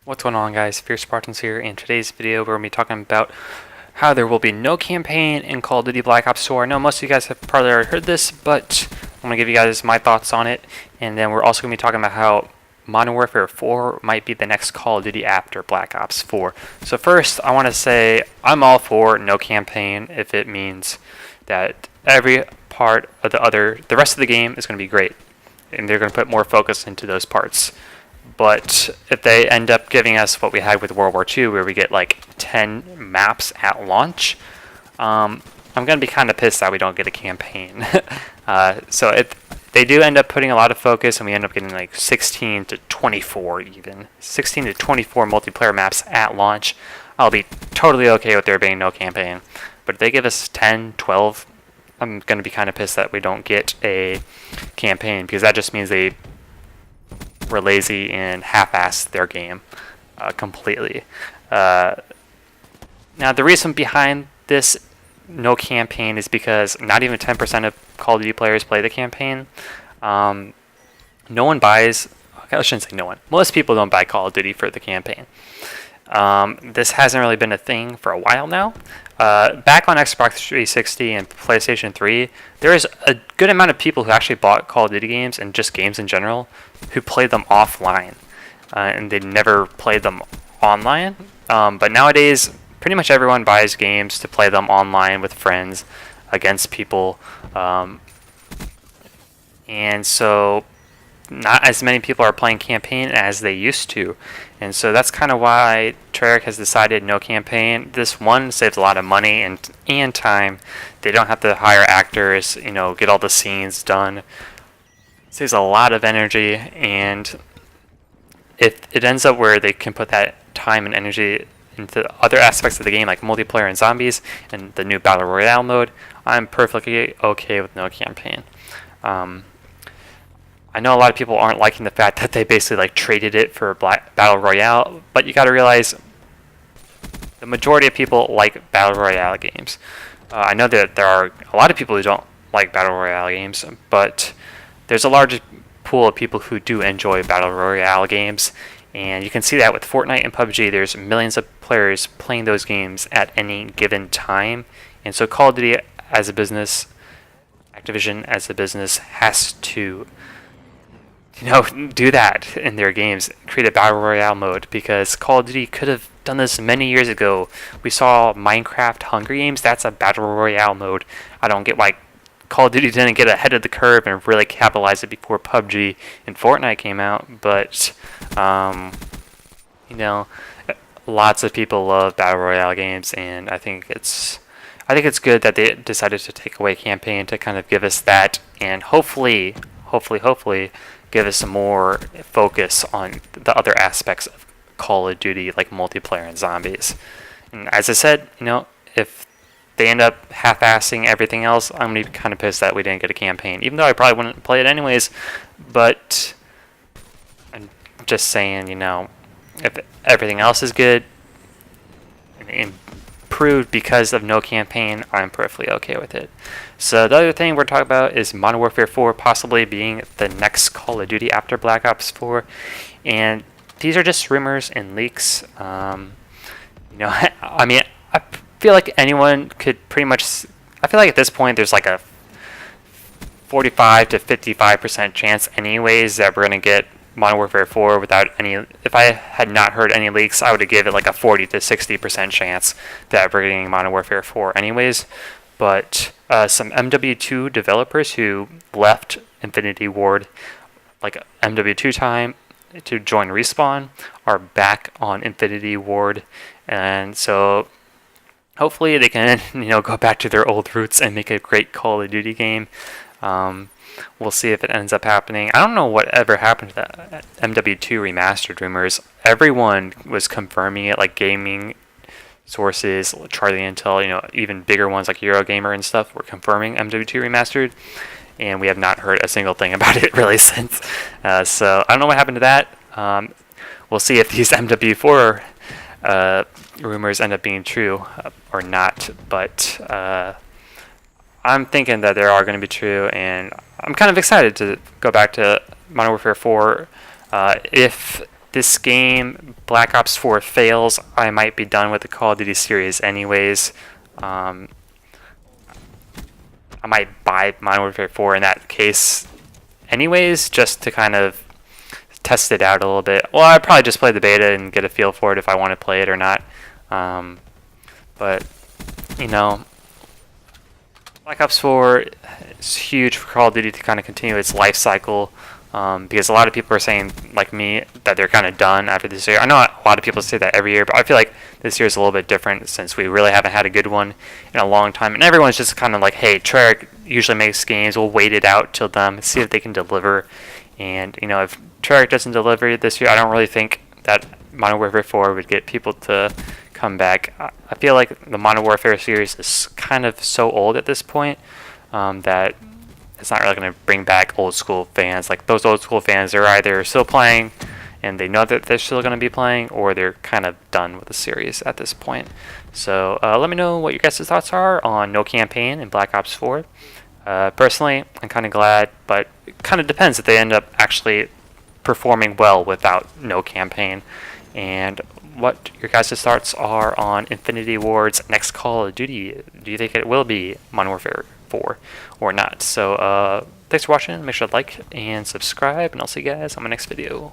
What's going on, guys? Fierce Spartans here. In today's video, we're going to be talking about how there will be no campaign in Call of Duty Black Ops 4. I know most of you guys have probably already heard this, but I'm going to give you guys my thoughts on it. And then we're also going to be talking about how Modern Warfare 4 might be the next Call of Duty after Black Ops 4. So first, I want to say I'm all for no campaign if it means that every part of the rest of the game is going to be great. And they're going to put more focus into those parts. But if they end up giving us what we had with World War II, where we get like 10 maps at launch, I'm going to be kind of pissed that we don't get a campaign. So if they do end up putting a lot of focus and we end up getting like 16 to 24 even, 16 to 24 multiplayer maps at launch, I'll be totally okay with there being no campaign. But if they give us 10, 12, I'm going to be kind of pissed that we don't get a campaign, because that just means they were lazy and half-assed their game completely. Now, the reason behind this no campaign is because not even 10% of Call of Duty players play the campaign. No one buys, I shouldn't say no one, most people don't buy Call of Duty for the campaign. This hasn't really been a thing for a while now. Back on Xbox 360 and PlayStation 3, there is a good amount of people who actually bought Call of Duty games and just games in general who played them offline, and they never played them online. But nowadays, pretty much everyone buys games to play them online with friends against people, and so not as many people are playing campaign as they used to. And so that's kind of why Treyarch has decided no campaign. This one saves a lot of money and time. They don't have to hire actors, get all the scenes done. Saves a lot of energy, and if it ends up where they can put that time and energy into other aspects of the game, like multiplayer and zombies and the new Battle Royale mode, I'm perfectly okay with no campaign. I know a lot of people aren't liking the fact that they basically traded it for Battle Royale, but you got to realize the majority of people like Battle Royale games. I know that there are a lot of people who don't like Battle Royale games, but there's a large pool of people who do enjoy Battle Royale games, and you can see that with Fortnite and PUBG. There's millions of players playing those games at any given time, and so Call of Duty as a business, Activision as a business, has to do that in their games, create a Battle Royale mode, because Call of Duty could have done this many years ago. We saw Minecraft Hunger Games, that's a Battle Royale mode. I don't get why Call of Duty didn't get ahead of the curve and really capitalize it before PUBG and Fortnite came out, but, lots of people love Battle Royale games, and I think it's good that they decided to take away campaign to kind of give us that, and hopefully, give us some more focus on the other aspects of Call of Duty, like multiplayer and zombies. And as I said, if they end up half-assing everything else, I'm going to be kind of pissed that we didn't get a campaign, even though I probably wouldn't play it anyways. But I'm just saying, if everything else is good and improved because of no campaign, I'm perfectly okay with it. So the other thing we're talking about is Modern Warfare 4 possibly being the next Call of Duty after Black Ops 4, and these are just rumors and leaks. I feel like anyone could pretty much. I feel like at this point there's like a 45 to 55% chance, anyways, that we're gonna get Modern Warfare 4 without any. If I had not heard any leaks, I would have given it like a 40 to 60% chance that we're getting Modern Warfare 4 anyways. But some MW2 developers who left Infinity Ward, like MW2 time, to join Respawn, are back on Infinity Ward, and so hopefully they can go back to their old roots and make a great Call of Duty game. We'll see if it ends up happening. I don't know whatever happened to that MW2 remastered rumors. Everyone was confirming it, like gaming sources, Charlie Intel, even bigger ones like Eurogamer and stuff were confirming MW2 remastered, and we have not heard a single thing about it really since. So I don't know what happened to that. We'll see if these MW4 rumors end up being true or not, but I'm thinking that they are going to be true, and I'm kind of excited to go back to Modern Warfare 4 if this game, Black Ops 4, fails, I might be done with the Call of Duty series anyways. I might buy Modern Warfare 4 in that case anyways, just to kind of test it out a little bit. Well, I'd probably just play the beta and get a feel for it if I want to play it or not. But, you know, Black Ops 4 is huge for Call of Duty to kind of continue its life cycle, because a lot of people are saying, like me, that they're kind of done after this year. I know a lot of people say that every year, but I feel like this year is a little bit different since we really haven't had a good one in a long time. And everyone's just kind of like, hey, Treyarch usually makes games, we'll wait it out till them, see if they can deliver. And, you know, if Treyarch doesn't deliver this year, I don't really think that Modern Warfare 4 would get people to come back. I feel like the Modern Warfare series is kind of so old at this point that it's not really going to bring back old school fans. Like, those old school fans are either still playing and they know that they're still going to be playing, or they're kind of done with the series at this point. So let me know what your guys' thoughts are on no campaign in Black Ops 4. Personally, I'm kind of glad, but it kind of depends if they end up actually performing well without no campaign. And what your guys' thoughts are on Infinity Ward's next Call of Duty. Do you think it will be Modern Warfare 4 or not? So thanks for watching. Make sure to like and subscribe, and I'll see you guys on my next video.